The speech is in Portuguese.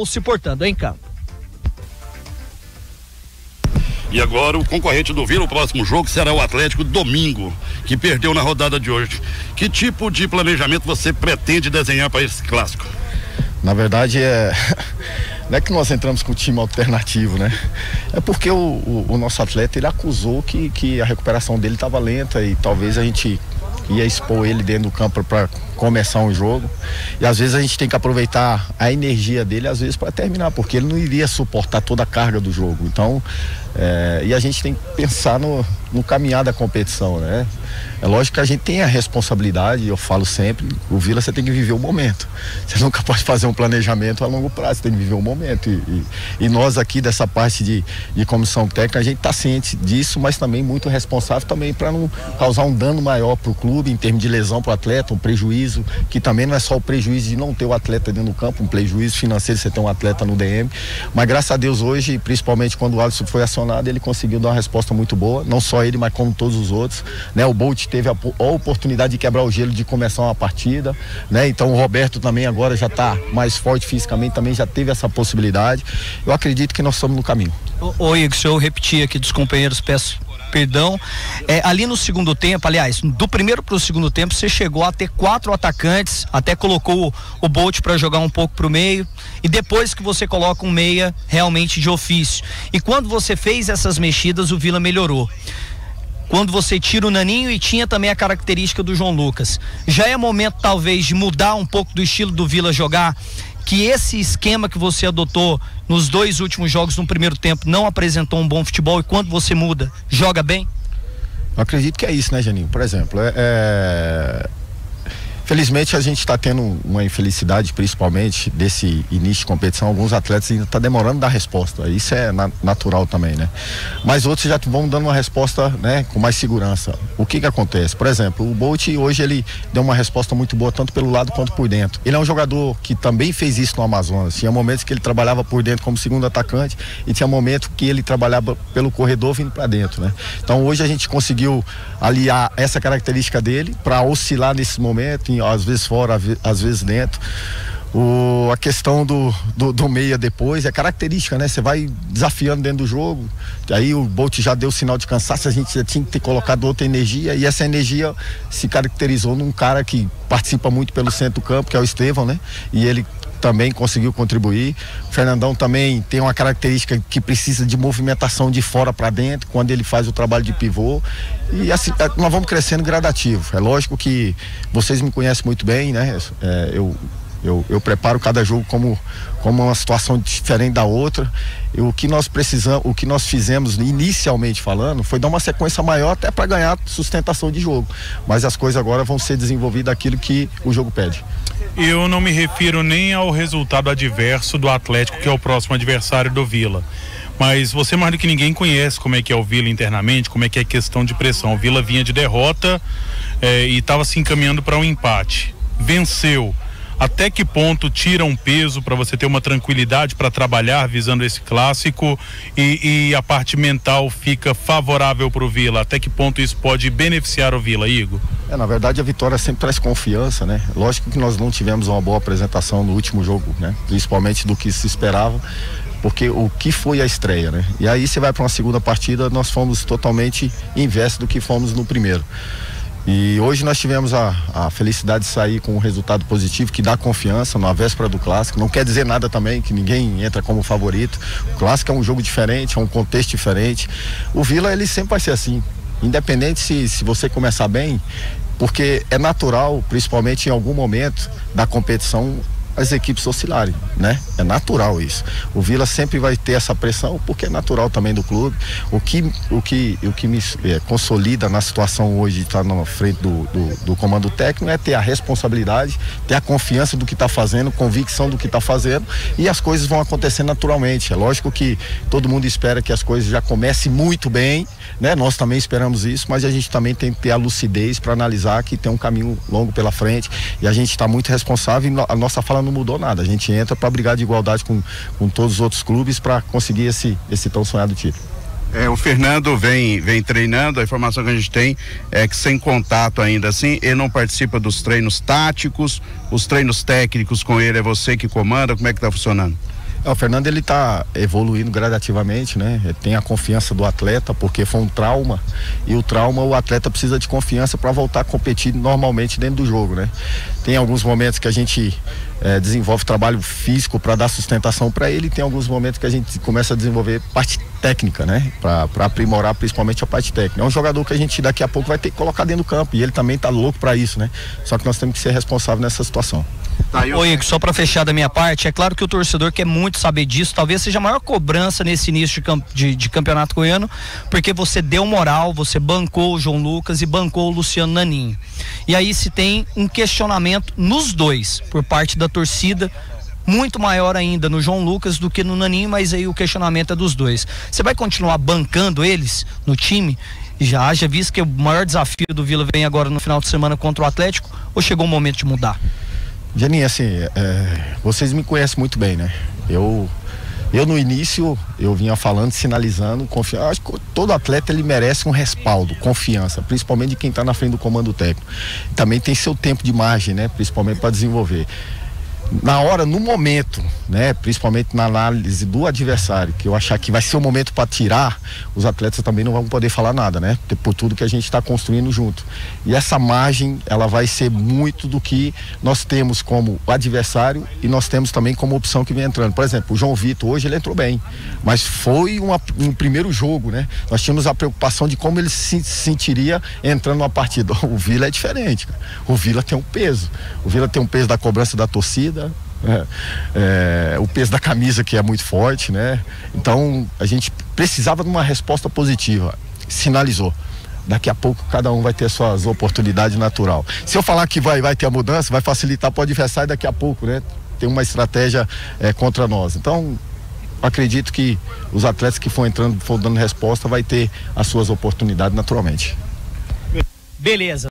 se portando em campo. E agora o concorrente do Vila, o próximo jogo será o Atlético domingo, que perdeu na rodada de hoje. Que tipo de planejamento você pretende desenhar para esse clássico? Na verdade não é que nós entramos com um time alternativo, né? É porque o nosso atleta, ele acusou que a recuperação dele estava lenta e talvez a gente ia expor ele dentro do campo para começar um jogo, e às vezes a gente tem que aproveitar a energia dele às vezes para terminar, porque ele não iria suportar toda a carga do jogo. Então e a gente tem que pensar no caminhar da competição, né? É lógico que a gente tem a responsabilidade, eu falo sempre, o Vila você tem que viver o momento, você nunca pode fazer um planejamento a longo prazo, você tem que viver o momento, e nós aqui dessa parte de comissão técnica, a gente está ciente disso, mas também muito responsável também para não causar um dano maior para o clube, em termos de lesão para o atleta, um prejuízo, que também não é só o prejuízo de não ter o atleta dentro do campo, um prejuízo financeiro você ter um atleta no DM, mas graças a Deus hoje, principalmente quando o Alisson foi acionado, ele conseguiu dar uma resposta muito boa, não só ele, mas como todos os outros, né? O Bolt teve a oportunidade de quebrar o gelo, de começar uma partida, né? Então o Roberto também agora já está mais forte fisicamente, também já teve essa possibilidade. Eu acredito que nós estamos no caminho. Ô Igor, se eu repetir aqui dos companheiros, peço perdão, ali no segundo tempo, aliás, do primeiro para o segundo tempo, você chegou a ter 4 atacantes, até colocou o Bolt para jogar um pouco pro meio, e depois que você coloca um meia realmente de ofício, e quando você fez essas mexidas, o Vila melhorou. Quando você tira o Naninho e tinha também a característica do João Lucas, já é momento talvez de mudar um pouco do estilo do Vila jogar, que esse esquema que você adotou nos 2 últimos jogos no primeiro tempo não apresentou um bom futebol, e quando você muda, joga bem? Eu acredito que é isso, né, Janinho? Por exemplo, felizmente a gente está tendo uma infelicidade, principalmente desse início de competição. Alguns atletas ainda estão demorando a dar resposta. Isso é natural também, né? Mas outros já vão dando uma resposta, né, com mais segurança. O que acontece? Por exemplo, o Bolt hoje ele deu uma resposta muito boa, tanto pelo lado quanto por dentro. Ele é um jogador que também fez isso no Amazonas. Tinha momentos que ele trabalhava por dentro como segundo atacante e tinha momentos que ele trabalhava pelo corredor vindo para dentro, né? Então hoje a gente conseguiu aliar essa característica dele para oscilar nesse momento, às vezes fora, às vezes dentro. A questão do meia depois é característica, né? Você vai desafiando dentro do jogo, aí o Bolt já deu sinal de cansaço, a gente já tinha que ter colocado outra energia, e essa energia se caracterizou num cara que participa muito pelo centro do campo, que é o Estevão, né? E ele também conseguiu contribuir. O Fernandão também tem uma característica que precisa de movimentação de fora para dentro, quando ele faz o trabalho de pivô, e assim nós vamos crescendo gradativo. É lógico que vocês me conhecem muito bem, né? Eu preparo cada jogo como uma situação diferente da outra. O que nós precisamos, o que nós fizemos inicialmente falando, foi dar uma sequência maior até para ganhar sustentação de jogo. Mas as coisas agora vão ser desenvolvidas aquilo que o jogo pede. Eu não me refiro nem ao resultado adverso do Atlético, que é o próximo adversário do Vila. Mas você mais do que ninguém conhece como é que é o Vila internamente, como é que é a questão de pressão. O Vila vinha de derrota e estava se encaminhando para um empate. Venceu. Até que ponto tira um peso para você ter uma tranquilidade para trabalhar visando esse clássico, e a parte mental fica favorável para o Vila? Até que ponto isso pode beneficiar o Vila, Igor? Na verdade a vitória sempre traz confiança, né? Lógico que nós não tivemos uma boa apresentação no último jogo, né? Principalmente do que se esperava, porque o que foi a estreia, né? E aí você vai para uma segunda partida, nós fomos totalmente inverso do que fomos no primeiro. E hoje nós tivemos a felicidade de sair com um resultado positivo que dá confiança na véspera do clássico. Não quer dizer nada também que ninguém entra como favorito. O clássico é um jogo diferente, é um contexto diferente. O Vila, ele sempre vai ser assim, independente se você começar bem, porque é natural, principalmente em algum momento da competição, as equipes oscilarem, né? É natural isso. O Vila sempre vai ter essa pressão, porque é natural também do clube. O que me consolida na situação hoje de estar na frente do comando técnico é ter a responsabilidade, ter a confiança do que está fazendo, convicção do que está fazendo, e as coisas vão acontecer naturalmente. É lógico que todo mundo espera que as coisas já comecem muito bem, né? Nós também esperamos isso, mas a gente também tem que ter a lucidez para analisar que tem um caminho longo pela frente, e a gente está muito responsável, e a nossa fala não mudou nada. A gente entra para brigar de igualdade com todos os outros clubes para conseguir esse tão sonhado título. O Fernando vem treinando, a informação que a gente tem é que sem contato ainda assim, ele não participa dos treinos táticos, os treinos técnicos com ele é você que comanda, como é que tá funcionando? O Fernando, ele tá evoluindo gradativamente, né? Tem a confiança do atleta, porque foi um trauma, e o trauma, o atleta precisa de confiança para voltar a competir normalmente dentro do jogo, né? Tem alguns momentos que a gente desenvolve trabalho físico para dar sustentação para ele, e tem alguns momentos que a gente começa a desenvolver parte técnica, né? Para aprimorar principalmente a parte técnica. É um jogador que a gente daqui a pouco vai ter que colocar dentro do campo, e ele também tá louco para isso, né? Só que nós temos que ser responsáveis nessa situação. Ô Igor, só para fechar da minha parte, é claro que o torcedor quer muito saber disso, talvez seja a maior cobrança nesse início de campeonato goiano, porque você deu moral, você bancou o João Lucas e bancou o Luciano Naninho. E aí se tem um questionamento nos dois, por parte da torcida, muito maior ainda no João Lucas do que no Naninho, mas aí o questionamento é dos dois. Você vai continuar bancando eles no time? Já haja visto que o maior desafio do Vila vem agora no final de semana contra o Atlético, ou chegou o momento de mudar? Janinho, assim, vocês me conhecem muito bem, né? Eu no início, eu vinha falando, sinalizando, confiança. Acho que todo atleta, ele merece um respaldo, confiança, principalmente de quem está na frente do comando técnico. Também tem seu tempo de margem, né? Principalmente para desenvolver. Na hora, no momento, né, principalmente na análise do adversário, que eu achar que vai ser o momento para tirar, os atletas também não vão poder falar nada, né? Por tudo que a gente está construindo junto. E essa margem, ela vai ser muito do que nós temos como adversário e nós temos também como opção que vem entrando. Por exemplo, o João Vitor hoje ele entrou bem, mas foi um primeiro jogo, né? Nós tínhamos a preocupação de como ele se sentiria entrando numa partida. O Vila é diferente, cara. O Vila tem um peso. O Vila tem um peso da cobrança da torcida, o peso da camisa, que é muito forte, né? Então a gente precisava de uma resposta positiva. Sinalizou. Daqui a pouco cada um vai ter suas oportunidades natural. Se eu falar que vai ter a mudança, vai facilitar para o adversário daqui a pouco, né? Tem uma estratégia contra nós. Então acredito que os atletas que for entrando, for dando resposta, vai ter as suas oportunidades naturalmente. Beleza.